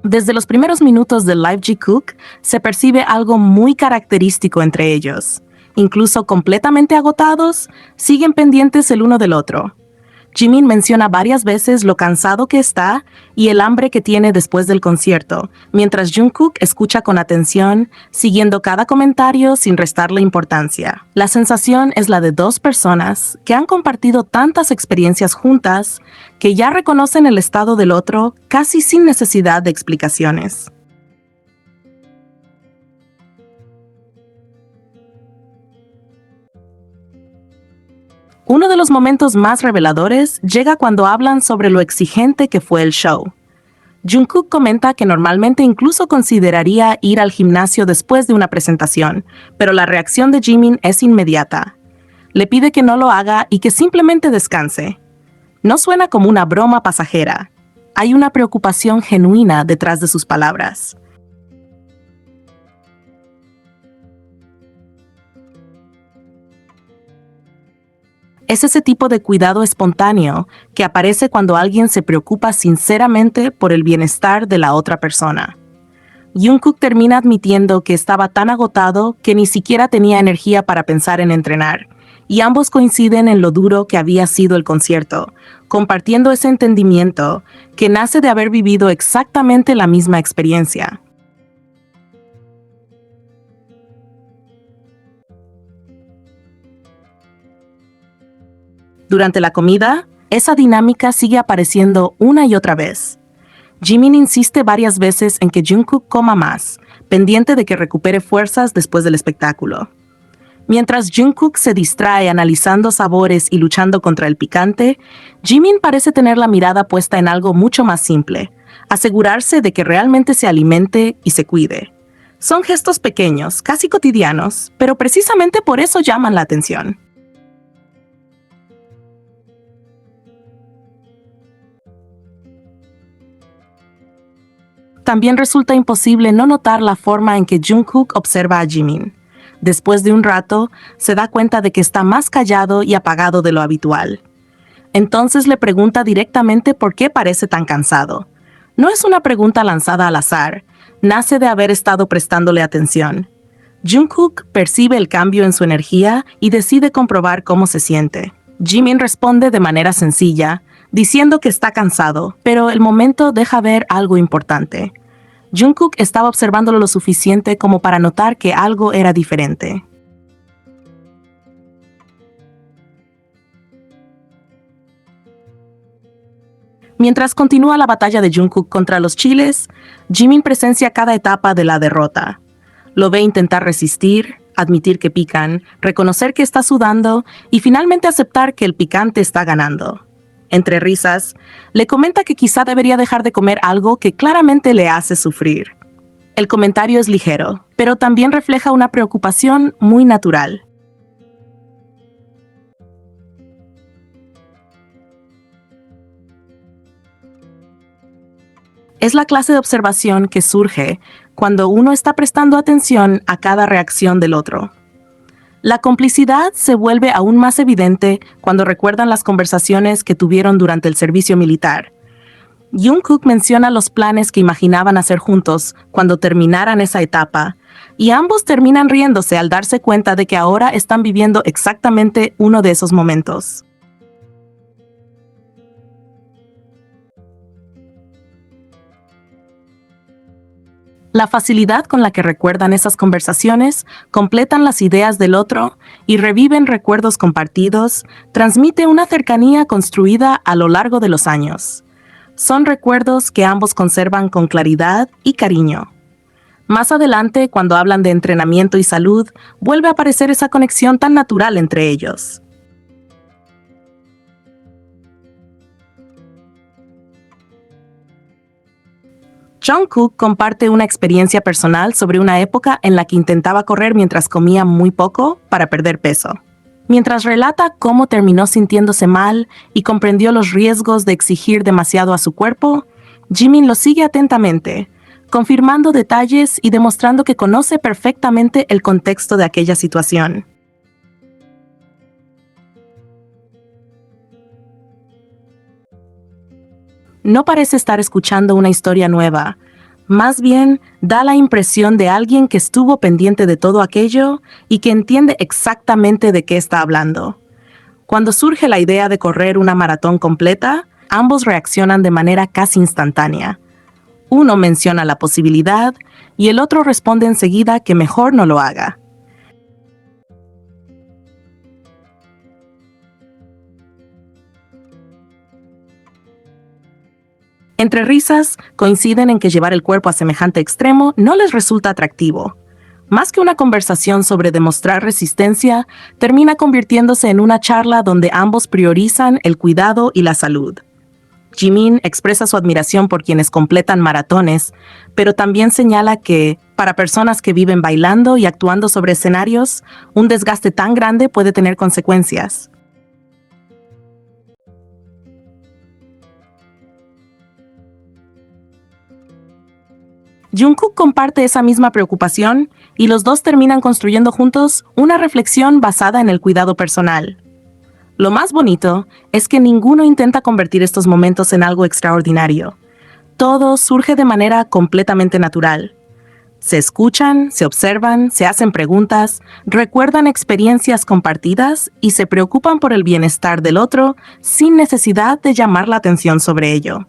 Desde los primeros minutos de Live Ji-kook se percibe algo muy característico entre ellos. Incluso completamente agotados, siguen pendientes el uno del otro. Jimin menciona varias veces lo cansado que está y el hambre que tiene después del concierto, mientras Jungkook escucha con atención, siguiendo cada comentario sin restarle importancia. La sensación es la de dos personas que han compartido tantas experiencias juntas que ya reconocen el estado del otro casi sin necesidad de explicaciones. Uno de los momentos más reveladores llega cuando hablan sobre lo exigente que fue el show. Jungkook comenta que normalmente incluso consideraría ir al gimnasio después de una presentación, pero la reacción de Jimin es inmediata. Le pide que no lo haga y que simplemente descanse. No suena como una broma pasajera. Hay una preocupación genuina detrás de sus palabras. Es ese tipo de cuidado espontáneo que aparece cuando alguien se preocupa sinceramente por el bienestar de la otra persona. Jungkook termina admitiendo que estaba tan agotado que ni siquiera tenía energía para pensar en entrenar, y ambos coinciden en lo duro que había sido el concierto, compartiendo ese entendimiento que nace de haber vivido exactamente la misma experiencia. Durante la comida, esa dinámica sigue apareciendo una y otra vez. Jimin insiste varias veces en que Jungkook coma más, pendiente de que recupere fuerzas después del espectáculo. Mientras Jungkook se distrae analizando sabores y luchando contra el picante, Jimin parece tener la mirada puesta en algo mucho más simple: asegurarse de que realmente se alimente y se cuide. Son gestos pequeños, casi cotidianos, pero precisamente por eso llaman la atención. También resulta imposible no notar la forma en que Jungkook observa a Jimin. Después de un rato, se da cuenta de que está más callado y apagado de lo habitual. Entonces le pregunta directamente por qué parece tan cansado. No es una pregunta lanzada al azar, nace de haber estado prestándole atención. Jungkook percibe el cambio en su energía y decide comprobar cómo se siente. Jimin responde de manera sencilla, diciendo que está cansado, pero el momento deja ver algo importante. Jungkook estaba observándolo lo suficiente como para notar que algo era diferente. Mientras continúa la batalla de Jungkook contra los chiles, Jimin presencia cada etapa de la derrota. Lo ve intentar resistir, admitir que pican, reconocer que está sudando y finalmente aceptar que el picante está ganando. Entre risas, le comenta que quizá debería dejar de comer algo que claramente le hace sufrir. El comentario es ligero, pero también refleja una preocupación muy natural. Es la clase de observación que surge cuando uno está prestando atención a cada reacción del otro. La complicidad se vuelve aún más evidente cuando recuerdan las conversaciones que tuvieron durante el servicio militar. Jungkook menciona los planes que imaginaban hacer juntos cuando terminaran esa etapa, y ambos terminan riéndose al darse cuenta de que ahora están viviendo exactamente uno de esos momentos. La facilidad con la que recuerdan esas conversaciones, completan las ideas del otro y reviven recuerdos compartidos, transmite una cercanía construida a lo largo de los años. Son recuerdos que ambos conservan con claridad y cariño. Más adelante, cuando hablan de entrenamiento y salud, vuelve a aparecer esa conexión tan natural entre ellos. Jungkook comparte una experiencia personal sobre una época en la que intentaba correr mientras comía muy poco para perder peso. Mientras relata cómo terminó sintiéndose mal y comprendió los riesgos de exigir demasiado a su cuerpo, Jimin lo sigue atentamente, confirmando detalles y demostrando que conoce perfectamente el contexto de aquella situación. No parece estar escuchando una historia nueva, Más bien, da la impresión de alguien que estuvo pendiente de todo aquello y que entiende exactamente de qué está hablando. Cuando surge la idea de correr una maratón completa, ambos reaccionan de manera casi instantánea. Uno menciona la posibilidad y el otro responde enseguida que mejor no lo haga. Entre risas, coinciden en que llevar el cuerpo a semejante extremo no les resulta atractivo. Más que una conversación sobre demostrar resistencia, termina convirtiéndose en una charla donde ambos priorizan el cuidado y la salud. Jimin expresa su admiración por quienes completan maratones, pero también señala que, para personas que viven bailando y actuando sobre escenarios, un desgaste tan grande puede tener consecuencias. Jungkook comparte esa misma preocupación y los dos terminan construyendo juntos una reflexión basada en el cuidado personal. Lo más bonito es que ninguno intenta convertir estos momentos en algo extraordinario. Todo surge de manera completamente natural. Se escuchan, se observan, se hacen preguntas, recuerdan experiencias compartidas y se preocupan por el bienestar del otro sin necesidad de llamar la atención sobre ello.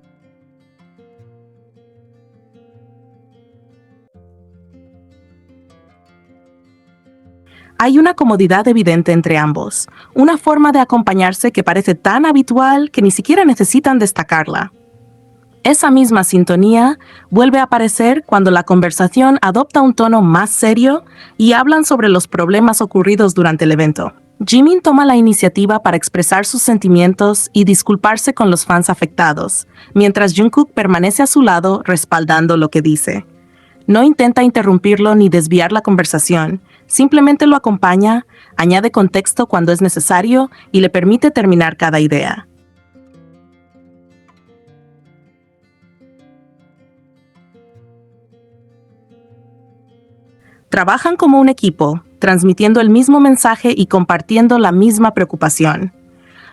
Hay una comodidad evidente entre ambos, una forma de acompañarse que parece tan habitual que ni siquiera necesitan destacarla. Esa misma sintonía vuelve a aparecer cuando la conversación adopta un tono más serio y hablan sobre los problemas ocurridos durante el evento. Jimin toma la iniciativa para expresar sus sentimientos y disculparse con los fans afectados, mientras Jungkook permanece a su lado respaldando lo que dice. No intenta interrumpirlo ni desviar la conversación, simplemente lo acompaña, añade contexto cuando es necesario y le permite terminar cada idea. Trabajan como un equipo, transmitiendo el mismo mensaje y compartiendo la misma preocupación.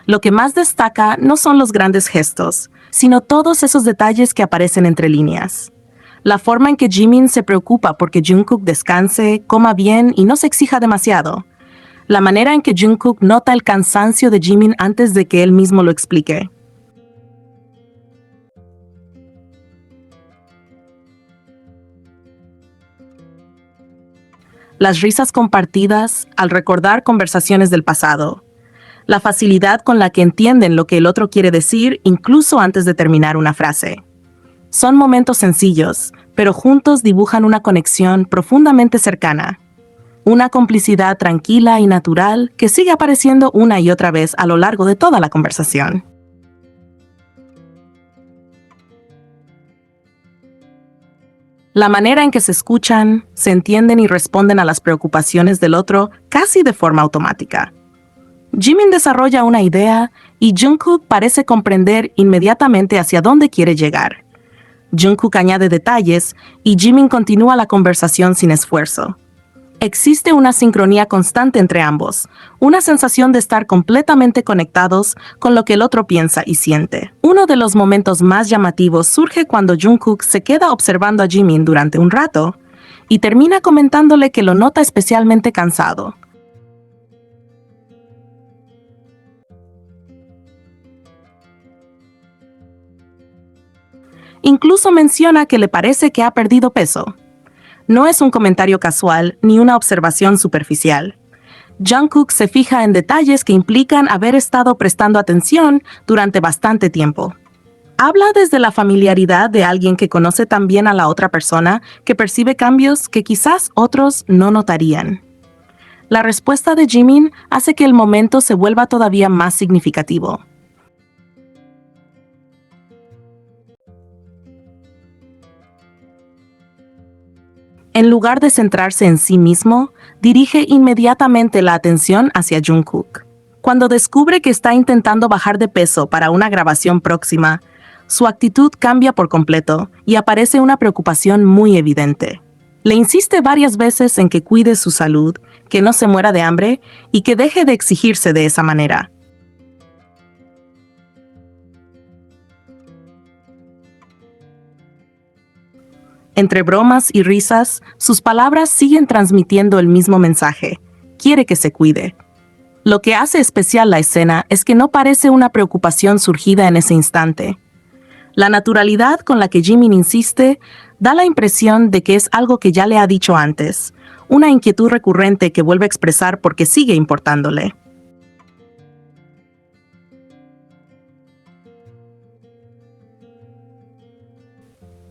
Lo que más destaca no son los grandes gestos, sino todos esos detalles que aparecen entre líneas. La forma en que Jimin se preocupa porque Jungkook descanse, coma bien y no se exija demasiado. La manera en que Jungkook nota el cansancio de Jimin antes de que él mismo lo explique. Las risas compartidas al recordar conversaciones del pasado. La facilidad con la que entienden lo que el otro quiere decir incluso antes de terminar una frase. Son momentos sencillos, pero juntos dibujan una conexión profundamente cercana. Una complicidad tranquila y natural que sigue apareciendo una y otra vez a lo largo de toda la conversación. La manera en que se escuchan, se entienden y responden a las preocupaciones del otro casi de forma automática. Jimin desarrolla una idea y Jungkook parece comprender inmediatamente hacia dónde quiere llegar. Jungkook añade detalles y Jimin continúa la conversación sin esfuerzo. Existe una sincronía constante entre ambos, una sensación de estar completamente conectados con lo que el otro piensa y siente. Uno de los momentos más llamativos surge cuando Jungkook se queda observando a Jimin durante un rato y termina comentándole que lo nota especialmente cansado. Incluso menciona que le parece que ha perdido peso. No es un comentario casual ni una observación superficial. Jungkook se fija en detalles que implican haber estado prestando atención durante bastante tiempo. Habla desde la familiaridad de alguien que conoce tan bien a la otra persona que percibe cambios que quizás otros no notarían. La respuesta de Jimin hace que el momento se vuelva todavía más significativo. En lugar de centrarse en sí mismo, dirige inmediatamente la atención hacia Jungkook. Cuando descubre que está intentando bajar de peso para una grabación próxima, su actitud cambia por completo y aparece una preocupación muy evidente. Le insiste varias veces en que cuide su salud, que no se muera de hambre y que deje de exigirse de esa manera. Entre bromas y risas, sus palabras siguen transmitiendo el mismo mensaje. Quiere que se cuide. Lo que hace especial la escena es que no parece una preocupación surgida en ese instante. La naturalidad con la que Jimin insiste da la impresión de que es algo que ya le ha dicho antes, una inquietud recurrente que vuelve a expresar porque sigue importándole.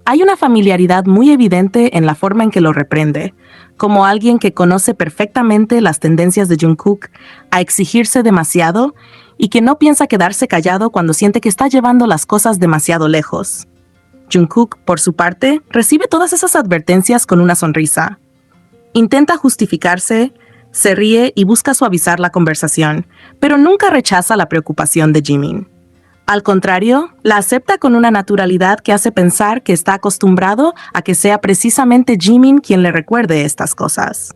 Hay una familiaridad muy evidente en la forma en que lo reprende, como alguien que conoce perfectamente las tendencias de Jungkook a exigirse demasiado y que no piensa quedarse callado cuando siente que está llevando las cosas demasiado lejos. Jungkook, por su parte, recibe todas esas advertencias con una sonrisa. Intenta justificarse, se ríe y busca suavizar la conversación, pero nunca rechaza la preocupación de Jimin. Al contrario, la acepta con una naturalidad que hace pensar que está acostumbrado a que sea precisamente Jimin quien le recuerde estas cosas.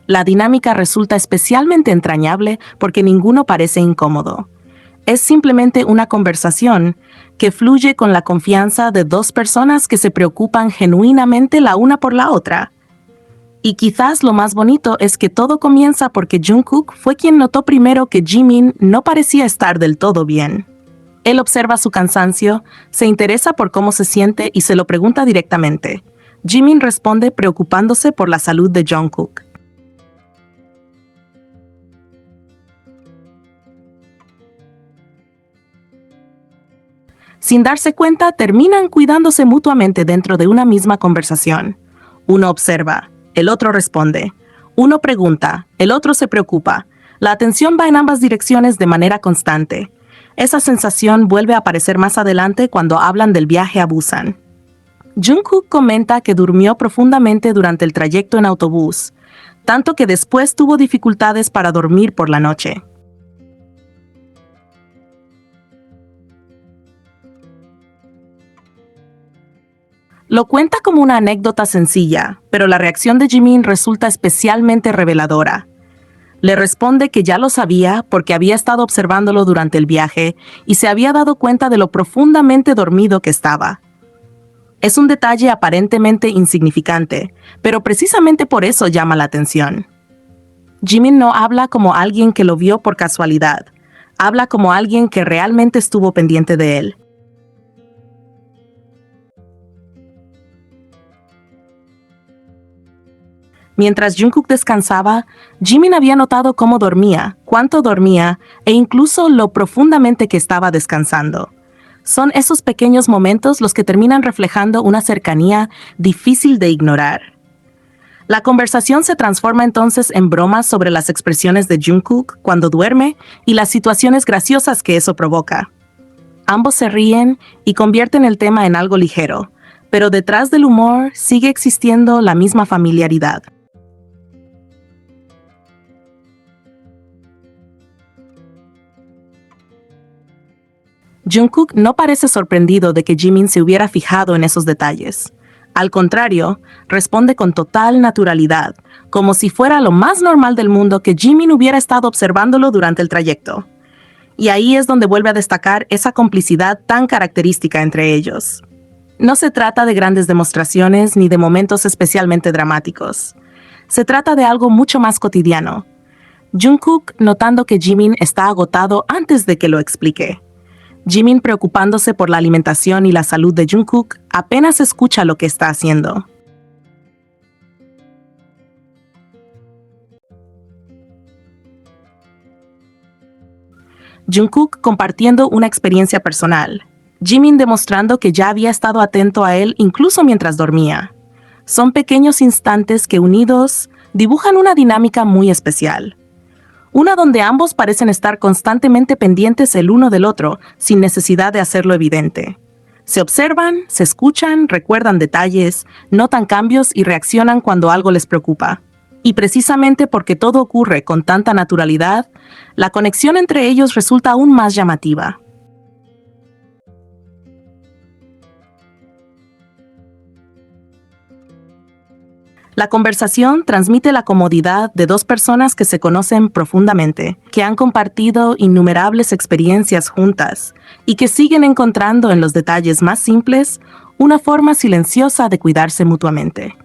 La dinámica resulta especialmente entrañable porque ninguno parece incómodo. Es simplemente una conversación que fluye con la confianza de dos personas que se preocupan genuinamente la una por la otra. Y quizás lo más bonito es que todo comienza porque Jungkook fue quien notó primero que Jimin no parecía estar del todo bien. Él observa su cansancio, se interesa por cómo se siente y se lo pregunta directamente. Jimin responde preocupándose por la salud de Jungkook. Sin darse cuenta, terminan cuidándose mutuamente dentro de una misma conversación. Uno observa, el otro responde. Uno pregunta, el otro se preocupa. La atención va en ambas direcciones de manera constante. Esa sensación vuelve a aparecer más adelante cuando hablan del viaje a Busan. Jungkook comenta que durmió profundamente durante el trayecto en autobús, tanto que después tuvo dificultades para dormir por la noche. Lo cuenta como una anécdota sencilla, pero la reacción de Jimin resulta especialmente reveladora. Le responde que ya lo sabía porque había estado observándolo durante el viaje y se había dado cuenta de lo profundamente dormido que estaba. Es un detalle aparentemente insignificante, pero precisamente por eso llama la atención. Jimin no habla como alguien que lo vio por casualidad, habla como alguien que realmente estuvo pendiente de él. Mientras Jungkook descansaba, Jimin había notado cómo dormía, cuánto dormía e incluso lo profundamente que estaba descansando. Son esos pequeños momentos los que terminan reflejando una cercanía difícil de ignorar. La conversación se transforma entonces en bromas sobre las expresiones de Jungkook cuando duerme y las situaciones graciosas que eso provoca. Ambos se ríen y convierten el tema en algo ligero, pero detrás del humor sigue existiendo la misma familiaridad. Jungkook no parece sorprendido de que Jimin se hubiera fijado en esos detalles. Al contrario, responde con total naturalidad, como si fuera lo más normal del mundo que Jimin hubiera estado observándolo durante el trayecto. Y ahí es donde vuelve a destacar esa complicidad tan característica entre ellos. No se trata de grandes demostraciones ni de momentos especialmente dramáticos. Se trata de algo mucho más cotidiano. Jungkook notando que Jimin está agotado antes de que lo explique. Jimin, preocupándose por la alimentación y la salud de Jungkook, apenas escucha lo que está haciendo. Jungkook compartiendo una experiencia personal. Jimin demostrando que ya había estado atento a él incluso mientras dormía. Son pequeños instantes que unidos dibujan una dinámica muy especial. Una donde ambos parecen estar constantemente pendientes el uno del otro, sin necesidad de hacerlo evidente. Se observan, se escuchan, recuerdan detalles, notan cambios y reaccionan cuando algo les preocupa. Y precisamente porque todo ocurre con tanta naturalidad, la conexión entre ellos resulta aún más llamativa. La conversación transmite la comodidad de dos personas que se conocen profundamente, que han compartido innumerables experiencias juntas y que siguen encontrando en los detalles más simples una forma silenciosa de cuidarse mutuamente.